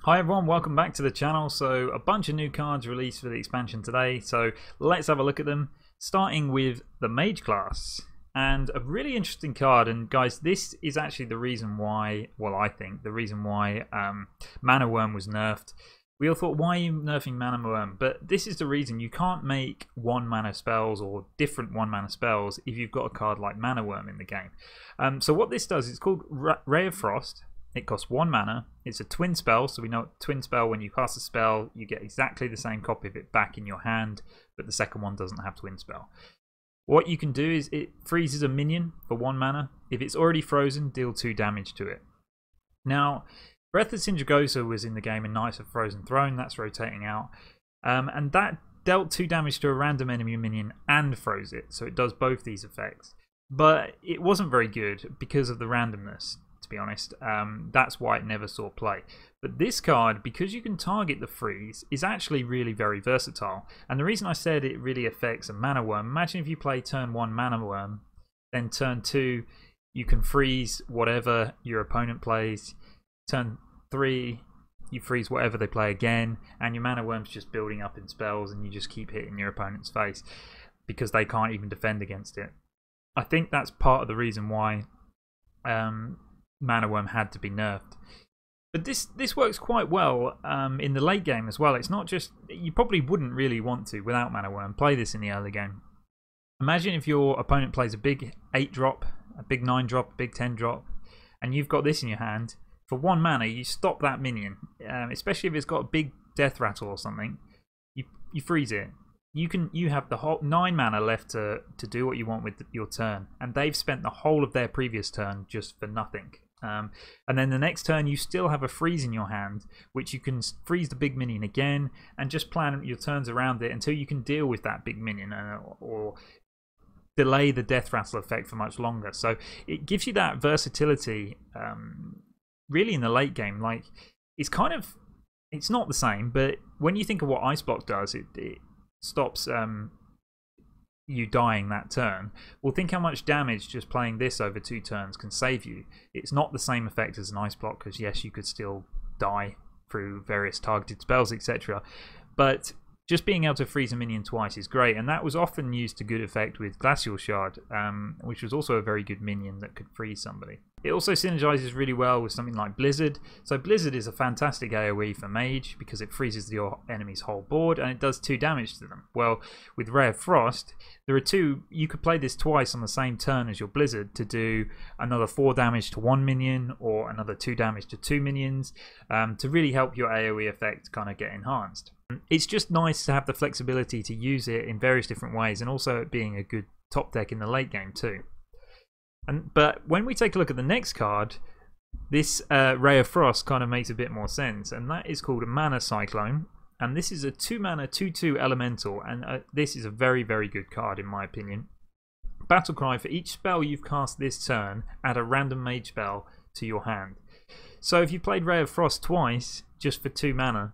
Hi everyone, welcome back to the channel. So a bunch of new cards released for the expansion today, so let's have a look at them, starting with the Mage class. And a really interesting card, and guys, this is actually the reason why, well, I think the reason why Mana Worm was nerfed. We all thought, why are you nerfing Mana Worm? But this is the reason. You can't make 1-mana spells or different 1-mana spells if you've got a card like Mana Worm in the game. So what this does, it's called Ray of Frost. It costs 1 mana. It's a twin spell, so we know twin spell, when you cast a spell, you get exactly the same copy of it back in your hand, but the second one doesn't have twin spell. What you can do is it freezes a minion for 1 mana. If it's already frozen, deal 2 damage to it. Now, Breath of Sindragosa was in the game in Knights of Frozen Throne, that's rotating out, and that dealt 2 damage to a random enemy minion and froze it, so it does both these effects. But it wasn't very good because of the randomness. To be honest, that's why it never saw play. But this card, because you can target the freeze, is actually really very versatile. And the reason I said it really affects a Mana Worm, imagine if you play turn 1 Mana Worm, then turn 2 you can freeze whatever your opponent plays, turn 3 you freeze whatever they play again, and your Mana Worm's just building up in spells and you just keep hitting your opponent's face because they can't even defend against it. I think that's part of the reason why Mana Worm had to be nerfed. But this works quite well in the late game as well. It's not just, you probably wouldn't really want to, without Mana Worm, play this in the early game. Imagine if your opponent plays a big 8-drop, a big 9-drop, a big 10-drop, and you've got this in your hand. For 1 mana, you stop that minion, especially if it's got a big death rattle or something. You freeze it. You have the whole 9 mana left to do what you want with your turn, and they've spent the whole of their previous turn just for nothing. And then the next turn you still have a freeze in your hand, which you can freeze the big minion again and just plan your turns around it until you can deal with that big minion or delay the death rattle effect for much longer. So it gives you that versatility really in the late game. Like, it's not the same, but when you think of what Ice Block does, it stops you dying that turn. Well, think how much damage just playing this over 2 turns can save you. It's not the same effect as an Ice Block, because yes, you could still die through various targeted spells, etc. But just being able to freeze a minion twice is great, and that was often used to good effect with Glacial Shard, which was also a very good minion that could freeze somebody. It also synergizes really well with something like Blizzard. So Blizzard is a fantastic AoE for Mage because it freezes your enemy's whole board and it does 2 damage to them. Well, with Ray of Frost, there are 2. You could play this twice on the same turn as your Blizzard to do another 4 damage to 1 minion or another 2 damage to 2 minions to really help your AoE effect kind of get enhanced. It's just nice to have the flexibility to use it in various different ways, and also it being a good top deck in the late game too. But when we take a look at the next card, this Ray of Frost kind of makes a bit more sense, and that is called a Mana Cyclone. And this is a 2-mana 2/2 elemental, and this is a very, very good card in my opinion. Battle cry: for each spell you've cast this turn, add a random mage spell to your hand. So if you played Ray of Frost twice just for 2 mana,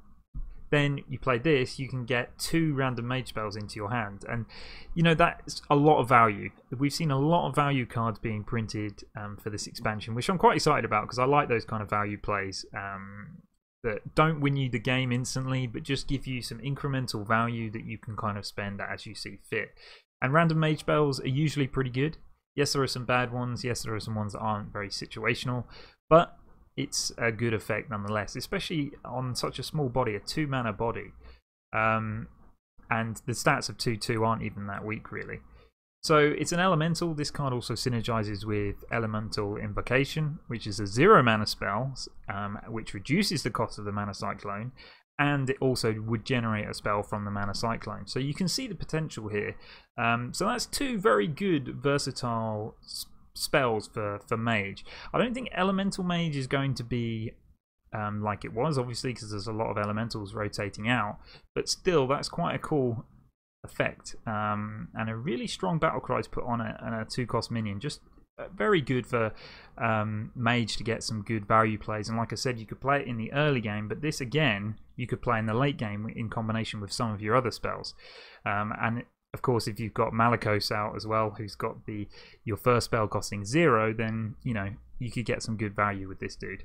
then you play this, you can get 2 random mage spells into your hand, and you know, that's a lot of value. We've seen a lot of value cards being printed for this expansion, which I'm quite excited about because I like those kind of value plays that don't win you the game instantly, but just give you some incremental value that you can kind of spend as you see fit. And random mage spells are usually pretty good. Yes, there are some bad ones. Yes, there are some ones that aren't very situational, but it's a good effect nonetheless, especially on such a small body, a 2-mana body. And the stats of 2/2 aren't even that weak, really. So it's an elemental. This card also synergizes with Elemental Invocation, which is a 0-mana spell, which reduces the cost of the Mana Cyclone, and it also would generate a spell from the Mana Cyclone. So you can see the potential here. So that's 2 very good, versatile spells for Mage. I don't think Elemental Mage is going to be like it was, obviously, because there's a lot of elementals rotating out, but still that's quite a cool effect, and a really strong battle cry to put on it, and a 2-cost minion. Just very good for Mage to get some good value plays. And like I said, you could play it in the early game, but this again you could play in the late game in combination with some of your other spells. And of course, if you've got Malakos out as well, who's got your first spell costing 0, then you know you could get some good value with this dude.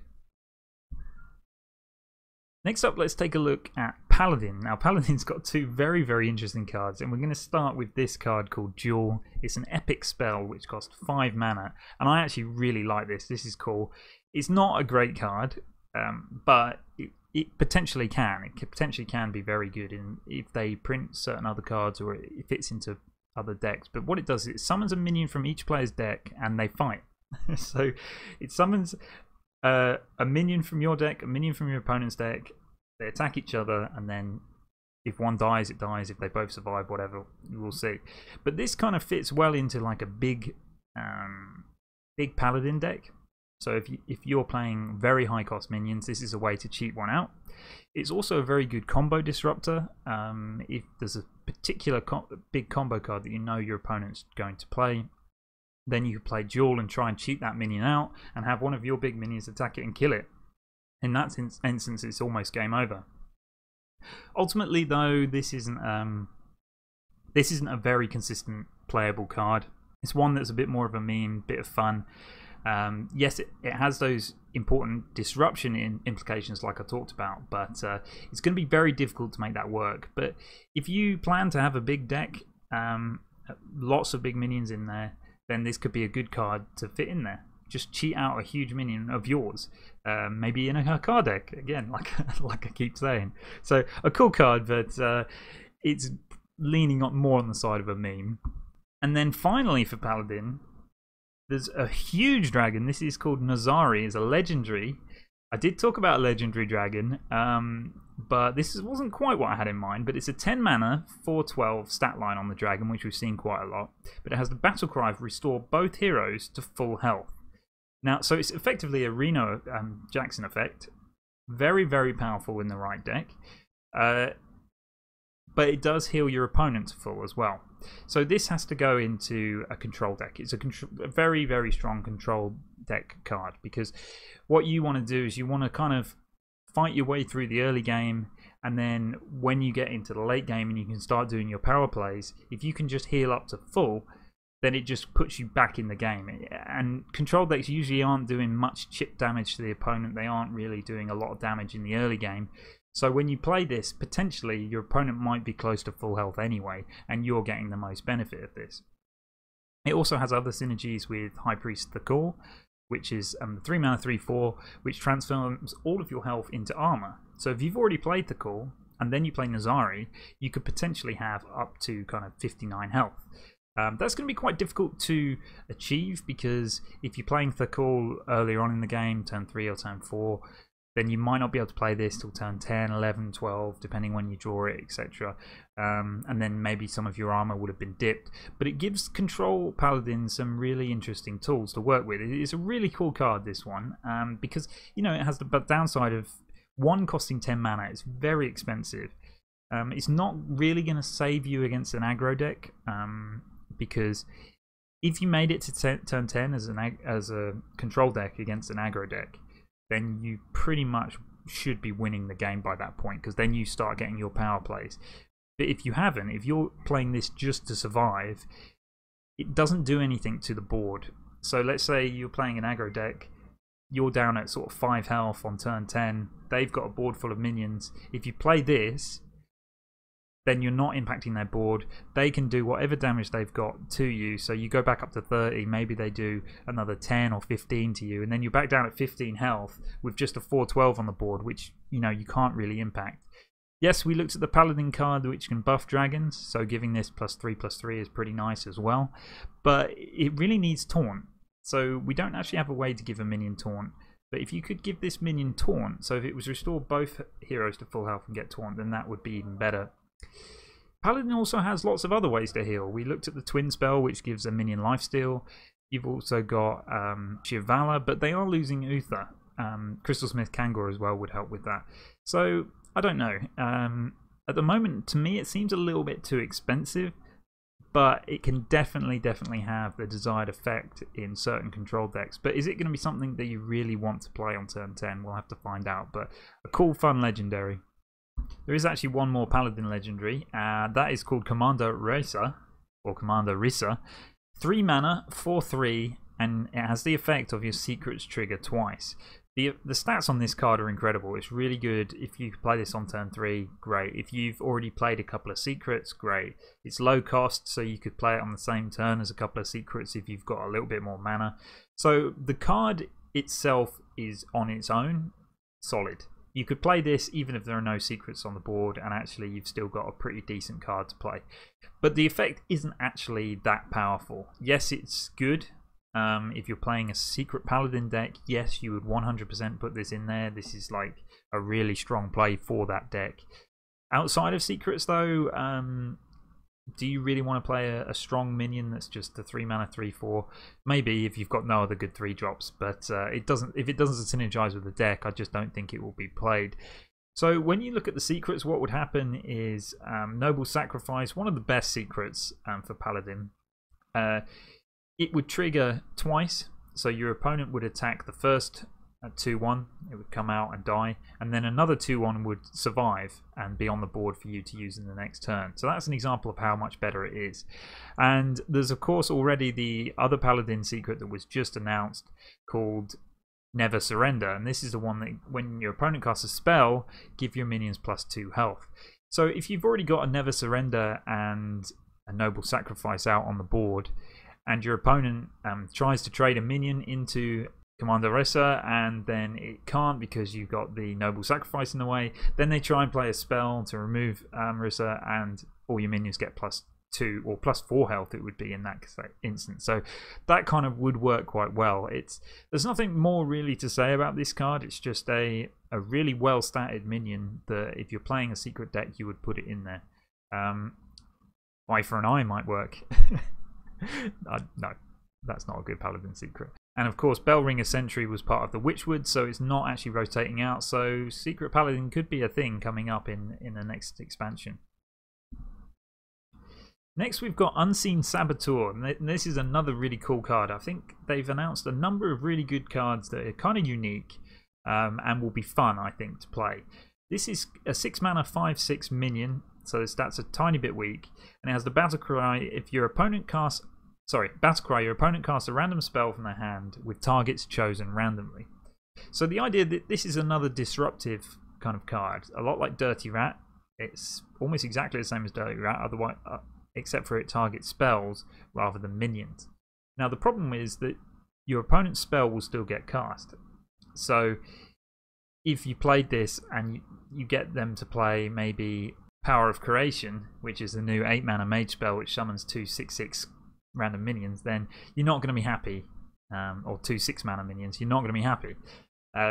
Next up, let's take a look at Paladin. Now, Paladin's got two very, very interesting cards, and we're going to start with this card called Duel. It's an epic spell which costs 5 mana, and I actually really like this. This is cool. It's not a great card, but it potentially can. It potentially can be very good if they print certain other cards or it fits into other decks. But what it does is it summons a minion from each player's deck, and they fight. So it summons a minion from your deck, a minion from your opponent's deck. They attack each other, and then if one dies, it dies. If they both survive, whatever, we'll see. But this kind of fits well into like a big Paladin deck. So if you're playing very high cost minions, this is a way to cheat one out. It's also a very good combo disruptor. If there's a particular big combo card that you know your opponent's going to play, then you can play Duel and try and cheat that minion out and have one of your big minions attack it and kill it. In that instance, it's almost game over. Ultimately, though, this isn't a very consistent playable card. It's one that's a bit more of a meme, bit of fun. Yes, it has those important disruption implications like I talked about, but it's going to be very difficult to make that work. But if you plan to have a big deck, lots of big minions in there, then this could be a good card to fit in there. Just cheat out a huge minion of yours, maybe in a card deck again, like I keep saying. So a cool card, but it's leaning more on the side of a meme. And then finally for Paladin, there's a huge dragon. This is called Nazari. It's a legendary. I did talk about a legendary dragon, but this wasn't quite what I had in mind. But it's a 10 mana, 4/12 stat line on the dragon, which we've seen quite a lot. But it has the battle cry of restore both heroes to full health. Now, so it's effectively a Reno Jackson effect. Very, very powerful in the right deck. But it does heal your opponent to full as well. So this has to go into a control deck. It's a very, very strong control deck card, because what you want to do is you want to kind of fight your way through the early game, and then when you get into the late game and you can start doing your power plays, if you can just heal up to full, then it just puts you back in the game. And control decks usually aren't doing much chip damage to the opponent. They aren't really doing a lot of damage in the early game. So when you play this, potentially your opponent might be close to full health anyway, and you're getting the most benefit of this. It also has other synergies with High Priest Thakor, which is 3 mana 3/4, which transforms all of your health into armor. So if you've already played Thakor and then you play Nazari, you could potentially have up to kind of 59 health. That's going to be quite difficult to achieve, because if you're playing Thakor earlier on in the game, turn 3 or turn 4, then you might not be able to play this till turn 10, 11, 12, depending when you draw it, etc. And then maybe some of your armor would have been dipped. But it gives Control Paladin some really interesting tools to work with. It's a really cool card, this one, because it has the downside of one costing 10 mana. It's very expensive. It's not really going to save you against an aggro deck, because if you made it to turn 10 as a control deck against an aggro deck, then you pretty much should be winning the game by that point, because then you start getting your power plays. But if you haven't, if you're playing this just to survive, it doesn't do anything to the board. So let's say you're playing an aggro deck, you're down at sort of 5 health on turn 10, they've got a board full of minions. If you play this, then you're not impacting their board. They can do whatever damage they've got to you. So you go back up to 30, maybe they do another 10 or 15 to you, and then you're back down at 15 health with just a 4/12 on the board, which you can't really impact. Yes, we looked at the Paladin card, which can buff dragons, so giving this +3/+3 is pretty nice as well. But it really needs taunt. So we don't actually have a way to give a minion taunt. But if you could give this minion taunt, so if it was restore both heroes to full health and get taunt, then that would be even better. Paladin also has lots of other ways to heal. We looked at the twin spell, which gives a minion lifesteal. You've also got Shivala, but they are losing Uther. Crystal Smith Kangor as well would help with that. So I don't know. At the moment, to me, it seems a little bit too expensive, but it can definitely have the desired effect in certain control decks. But is it going to be something that you really want to play on turn 10? We'll have to find out. But a cool, fun legendary. There is actually one more Paladin legendary. That is called Commander Risa, or Commander Risa. 3 mana, 4/3, and it has the effect of your secrets trigger twice. The stats on this card are incredible. It's really good. If you play this on turn 3, great. If you've already played a couple of secrets, great. It's low cost, so you could play it on the same turn as a couple of secrets if you've got a little bit more mana. So the card itself is on its own solid. You could play this even if there are no secrets on the board, and actually you've still got a pretty decent card to play. But the effect isn't actually that powerful. Yes, it's good. If you're playing a secret paladin deck, yes, you would 100% put this in there. This is like a really strong play for that deck. Outside of secrets though, do you really want to play a strong minion that's just a 3 mana 3/4? Maybe if you've got no other good 3-drops, but it doesn't. If it doesn't synergize with the deck, I just don't think it will be played. So when you look at the secrets, what would happen is Noble Sacrifice, one of the best secrets for Paladin. It would trigger twice, so your opponent would attack the first 2/1, it would come out and die, and then another 2/1 would survive and be on the board for you to use in the next turn. So that's an example of how much better it is. And there's of course already the other Paladin secret that was just announced called Never Surrender, and this is the one that when your opponent casts a spell, give your minions +2 health. So if you've already got a Never Surrender and a Noble Sacrifice out on the board, and your opponent tries to trade a minion into Commander Rissa, and then it can't because you've got the Noble Sacrifice in the way, then they try and play a spell to remove Rissa, and all your minions get +2 or +4 health it would be in that instance. So that kind of would work quite well. There's nothing more really to say about this card. It's just a really well statted minion that if you're playing a secret deck you would put it in there. Eye for an eye might work. No, that's not a good Paladin secret. And of course Bellringer Sentry was part of the Witchwood, so it's not actually rotating out, so Secret Paladin could be a thing coming up in the next expansion. Next we've got Unseen Saboteur, and this is another really cool card. I think they've announced a number of really good cards that are kind of unique and will be fun, I think, to play. This is a 6 mana 5/6 minion, so the stats are a tiny bit weak, and it has the Battle Cry. If your opponent casts Battle Cry, your opponent casts a random spell from their hand with targets chosen randomly. So the idea that this is another disruptive kind of card, a lot like Dirty Rat. It's almost exactly the same as Dirty Rat, otherwise, except for it targets spells rather than minions. Now the problem is that your opponent's spell will still get cast. So if you played this and you get them to play maybe Power of Creation, which is the new 8 mana mage spell which summons 2 6/6 random minions, then you're not going to be happy. Or 2 6 mana minions, you're not going to be happy.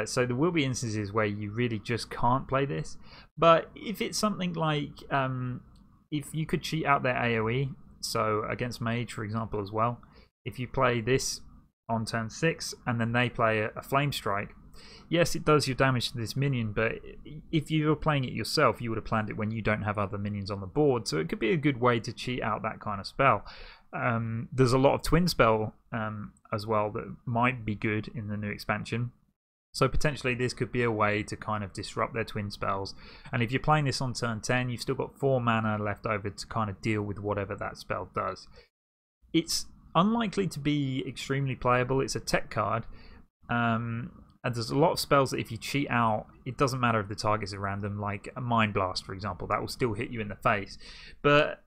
So there will be instances where you really just can't play this. But if it's something like if you could cheat out their AoE, so against Mage for example as well, if you play this on turn 6 and then they play a Flame Strike, yes, it does your damage to this minion, but if you were playing it yourself, you would have planned it when you don't have other minions on the board. So it could be a good way to cheat out that kind of spell. There's a lot of Twin Spell as well that might be good in the new expansion. So potentially this could be a way to kind of disrupt their Twin Spells. And if you're playing this on turn 10, you've still got 4 mana left over to kind of deal with whatever that spell does. It's unlikely to be extremely playable. It's a tech card. And there's a lot of spells that if you cheat out, it doesn't matter if the targets are random, like a Mind Blast, for example. That will still hit you in the face. But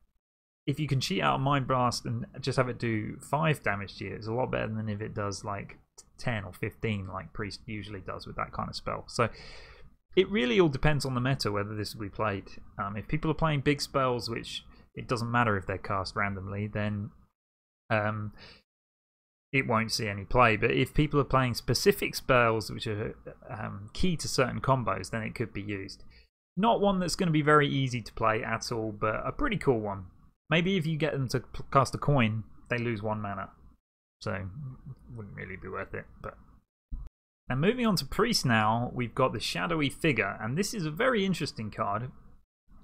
if you can cheat out a Mind Blast and just have it do 5 damage to you, it's a lot better than if it does like 10 or 15, like Priest usually does with that kind of spell. So it really all depends on the meta, whether this will be played. If people are playing big spells, which it doesn't matter if they're cast randomly, then it won't see any play. But if people are playing specific spells which are key to certain combos, then it could be used. Not one that's going to be very easy to play at all, but a pretty cool one. Maybe if you get them to cast a coin, they lose 1 mana. So wouldn't really be worth it. But and moving on to Priest now, we've got the Shadowy Figure, and this is a very interesting card.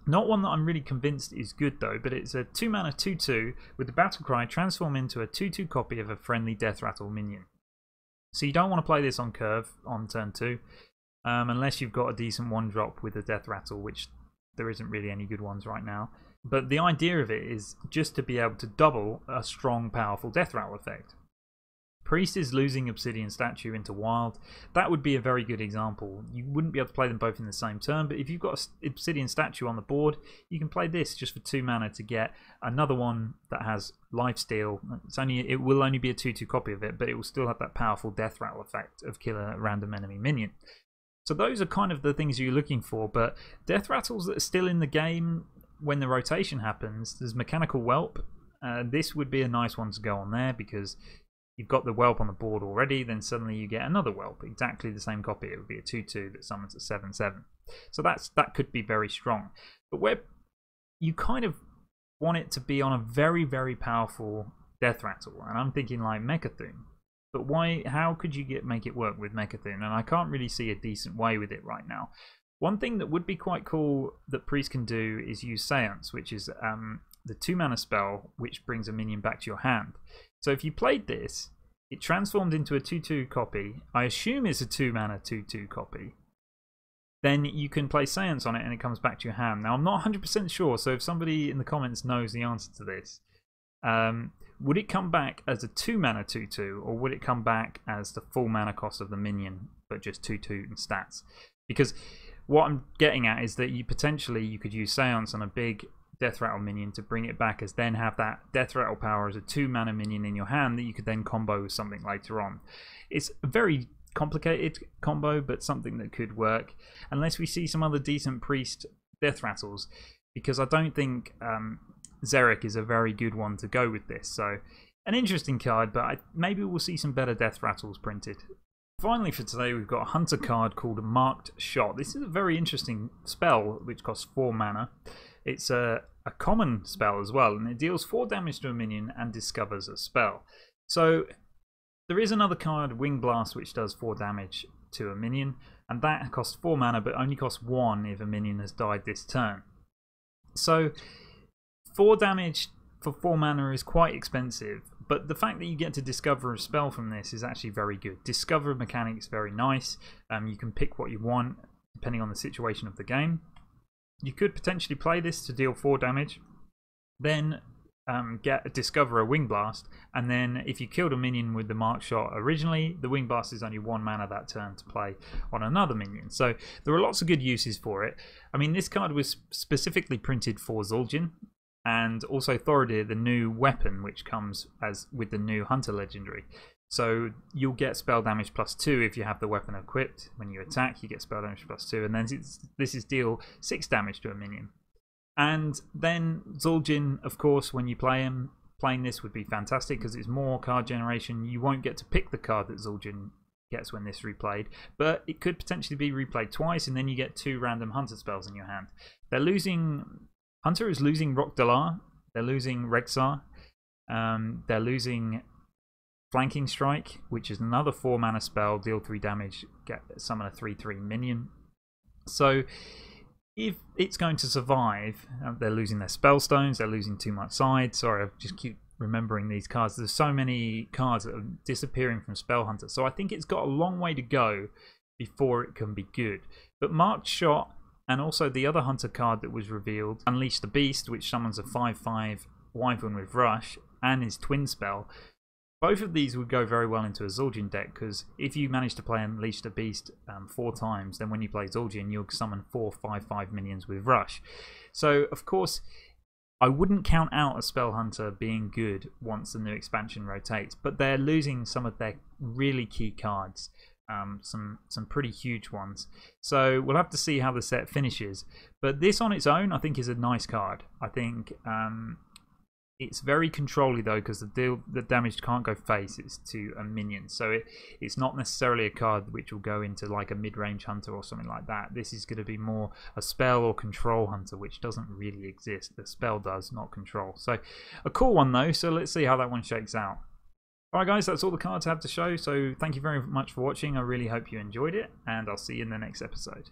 Not one that I'm really convinced is good though, but it's a 2 mana 2/2 with the Battle Cry, transform into a 2/2 copy of a friendly Death Rattle minion. So you don't want to play this on curve on turn 2, unless you've got a decent 1-drop with a Death Rattle, which there isn't really any good ones right now. But the idea of it is just to be able to double a strong, powerful Death Rattle effect. Priest is losing Obsidian Statue into Wild. That would be a very good example. You wouldn't be able to play them both in the same turn, but if you've got an Obsidian Statue on the board, you can play this just for 2 mana to get another one that has Lifesteal. It will only be a 2/2 copy of it, but it will still have that powerful Death Rattle effect of kill a random enemy minion. So those are kind of the things you're looking for, but Death Rattles that are still in the game when the rotation happens, there's Mechanical Whelp. This would be a nice one to go on there because you've got the Whelp on the board already, then suddenly you get another Whelp, exactly the same copy. It would be a 2/2 that summons a 7/7. So that could be very strong. But where you kind of want it to be on a very, very powerful Death Rattle, and I'm thinking like Mecha'thun. But why? How could you make it work with Mecha'thun? And I can't really see a decent way with it right now. One thing that would be quite cool that Priest can do is use Seance, which is the 2 mana spell which brings a minion back to your hand. So if you played this, it transformed into a 2/2 copy. I assume it's a 2 mana 2/2 copy. Then you can play Seance on it and it comes back to your hand. Now I'm not 100% sure, so if somebody in the comments knows the answer to this, would it come back as a 2 mana 2/2 or would it come back as the full mana cost of the minion but just 2/2 in stats? Because what I'm getting at is that you could use Seance on a big Death Rattle minion to bring it back, as then have that Death Rattle power as a 2 mana minion in your hand that you could then combo with something later on. It's a very complicated combo, but something that could work unless we see some other decent Priest Death Rattles, because I don't think Xeric is a very good one to go with this. So an interesting card, but maybe we'll see some better Death Rattles printed. Finally for today, we've got a Hunter card called Markshot. This is a very interesting spell which costs 4 mana. It's a common spell as well, and it deals 4 damage to a minion and discovers a spell. So there is another card, Wing Blast, which does 4 damage to a minion, and that costs 4 mana but only costs 1 if a minion has died this turn. So 4 damage for 4 mana is quite expensive, but the fact that you get to discover a spell from this is actually very good. Discover mechanic is very nice. You can pick what you want depending on the situation of the game. You could potentially play this to deal 4 damage, then discover a Wing Blast, and then if you killed a minion with the Markshot originally, the Wing Blast is only 1 mana that turn to play on another minion. So there are lots of good uses for it. I mean, this card was specifically printed for Zul'jin, and also Thorodир, the new weapon which comes with the new Hunter Legendary. So you'll get spell damage +2 if you have the weapon equipped. When you attack, you get spell damage +2, and then this is deal 6 damage to a minion. And then Zul'jin, of course, when you play him, playing this would be fantastic because it's more card generation. You won't get to pick the card that Zul'jin gets when this replayed, but it could potentially be replayed twice, and then you get 2 random Hunter spells in your hand. Hunter is losing Rock Dalar, they're losing Rexar, they're losing Flanking Strike, which is another 4 mana spell, deal 3 damage, summon a 3/3 minion. So if it's going to survive, they're losing their Spellstones, they're losing too much side. Sorry, I just keep remembering these cards. There's so many cards that are disappearing from Spell Hunter, so I think it's got a long way to go before it can be good. But Markshot, and also the other Hunter card that was revealed, Unleash the Beast, which summons a 5/5 Wyvern with Rush, and his Twin spell. Both of these would go very well into a Zul'jin deck, because if you manage to play Unleash the Beast 4 times, then when you play Zul'jin, you'll summon 4 5/5 minions with Rush. So, of course, I wouldn't count out a Spell Hunter being good once the new expansion rotates, but they're losing some of their really key cards, some pretty huge ones. So we'll have to see how the set finishes. But this on its own, I think, is a nice card. I think it's very controlly though, because the damage can't go face, it's to a minion. So it's not necessarily a card which will go into like a mid-range Hunter or something like that. This is going to be more a spell or control Hunter, which doesn't really exist. The spell does, not control. So a cool one though, so let's see how that one shakes out. Alright guys, that's all the cards I have to show, so thank you very much for watching. I really hope you enjoyed it, and I'll see you in the next episode.